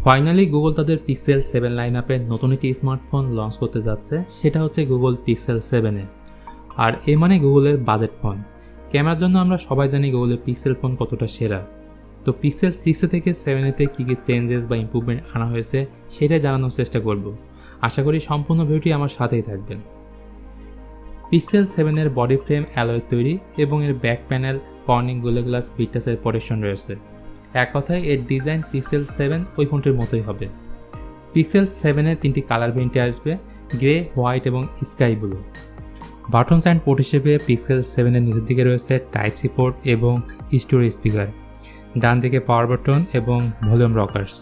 Finally Google তাদের pixel 7 লাইনআপে নতুন একটি স্মার্টফোন লঞ্চ করতে যাচ্ছে, সেটা হচ্ছে গুগল পিক্সেল 7 আর এ মানে গুগলের বাজেট ফোন। ক্যামেরার জন্য আমরা সবাই জানি গুগলের পিক্সেল ফোন কতটা সেরা। তো পিক্সেল 6 থেকে 7 কী কী চেঞ্জেস বা ইমপ্রুভমেন্ট আনা হয়েছে সেটাই জানানোর চেষ্টা করব। আশা করি সম্পূর্ণ ভিডিওটি আমার সাথেই থাকবেন। পিক্সেল 7 বডি ফ্রেম অ্যালয়ের তৈরি এবং এর back panel Corning gold glass ভিটাসের প্রোটেকশন রয়েছে। এক কথায় এর ডিজাইন পিক্সেল 7 ওই ফোনটির মতোই হবে। পিক্সেল 7 3টি কালার ভেরিয়েন্টে আসবে, গ্রে, হোয়াইট এবং sky blue. Buttons and port হিসেবে পিক্সেল 7 নিচের দিকে রয়েছে টাইপ সি পোর্ট এবং স্টোরেজ স্পিকার, ডান দিকে পাওয়ার বাটন এবং ভলিউম রকার্স,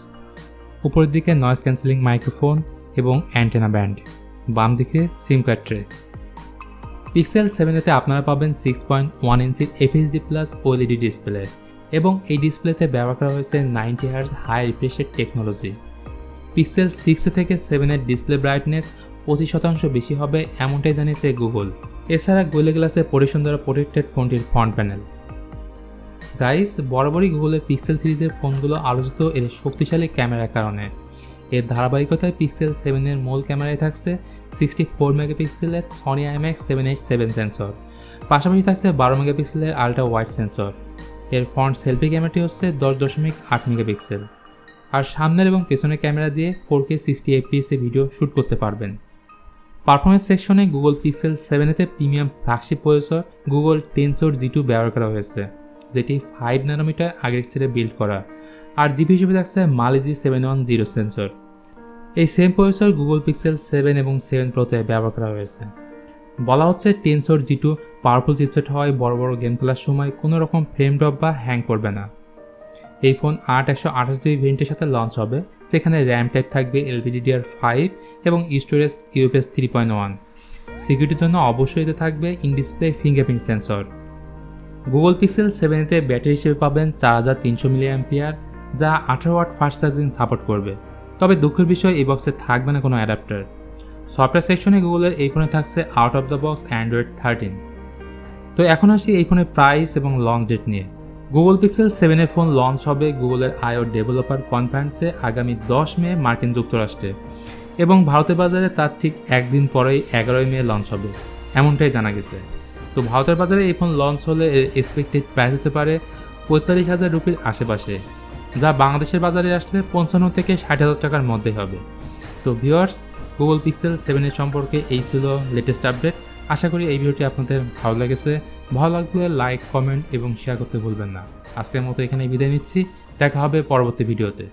উপরের দিকে নয়েজ ক্যান্সেলিং মাইক্রোফোন এবং অ্যান্টেনা ব্যান্ড, বাম দিকে সিম কার্ড ট্রে। পিক্সেল 7 আপনারা পাবেন 6.1 ইঞ্চির FHD+ OLED ডিসপ্লে এবং এই ডিসপ্লেতে ব্যবহার করা হয়েছে 90 হার্জ হাই রিফ্রেশের টেকনোলজি। পিক্সেল 6 থেকে 7 ডিসপ্লে ব্রাইটনেস 25% বেশি হবে এমনটাই জানিয়েছে গুগল। এছাড়া গোল্ড গ্লাসের প্রোটেকশন দ্বারা প্রোটেক্টেড ফোনটির ফ্রন্ট প্যানেল। গাইস, বরাবরই গুগলের পিক্সেল সিরিজের ফোনগুলো আলোচিত এর শক্তিশালী ক্যামেরার কারণে। এর ধারাবাহিকতায় পিক্সেল 7 মূল ক্যামেরায় থাকছে 64 মেগাপিক্সেলের সনি IMX 7H7 সেন্সর, পাশাপাশি থাকছে 12 মেগাপিক্সেলের আলট্রা ওয়াইড সেন্সর। এর ফ্রন্ট সেলফি ক্যামেরাটি হচ্ছে 10.8 মেগাপিক্সেল, আর সামনের এবং পেছনের ক্যামেরা দিয়ে 4K 60 fps ভিডিও শ্যুট করতে পারবেন। পারফরমেন্স সেকশনে Google pixel 7 premium flagship processor Google tensor G2 ব্যবহার করা হয়েছে, যেটি 5 ন্যানোমিটার আর্কিটেকচারে বিল্ড করা, আর জিপি হিসেবে থাকছে মালিজি 710 সেন্সর। এই সেম প্রসেসর গুগল পিক্সেল 7 এবং 7 প্রোতে ব্যবহার করা হয়েছে। বলা হচ্ছে টেনসর G2 পাওয়ারফুল চিপসেট হওয়ায় বড় বড় গেম খেলার সময় কোনো রকম ফ্রেম ড্রপ বা হ্যাং করবে না। এই ফোন 128GB ভেরিয়েন্টের সাথে লঞ্চ হবে, যেখানে র্যাম টাইপ থাকবে LPDDR5 এবং স্টোরেজ UFS 3.1। সিকিউরিটির জন্য অবশ্যই এতে থাকবে in display fingerprint sensor. Google pixel 7 battery হিসেবে পাবেন 4300 mAh, যা 18 ওয়াট ফাস্ট চার্জিং সাপোর্ট করবে। তবে দুঃখের বিষয় এই বক্সে থাকবে না কোনো অ্যাডাপ্টার। সফটওয়্যার সেকশনে গুগলের এই ফোনে থাকছে out of the box Android 13। তো এখন আসি এই ফোনের প্রাইস এবং লঞ্চ ডেট নিয়ে। গুগল পিক্সেল 7 ফোন লঞ্চ হবে গুগলের আইও ডেভেলপার কনফারেন্সে আগামী 10 মে মার্কিন যুক্তরাষ্ট্রে, এবং ভারতের বাজারে তার ঠিক একদিন পরেই 11 মে লঞ্চ হবে এমনটাই জানা গেছে। তো ভারতের বাজারে এই ফোন লঞ্চ হলে এর এক্সপেক্টেড প্রাইস হতে পারে 45,000 রুপির আশেপাশে, যা বাংলাদেশের বাজারে আসলে 55 থেকে 60,000 টাকার মধ্যে হবে। তো ভিউয়ার্স, গুগল পিক্সেল 7 সম্পর্কে এই ছিল লেটেস্ট আপডেট। আশা করি এই ভিডিওটি আপনাদের ভালো লেগেছে। ভালো লাগলে লাইক, কমেন্ট এবং শেয়ার করতে ভুলবেন না। আজকের মতো এখানে বিদায় নিচ্ছি, দেখা হবে পরবর্তী ভিডিওতে।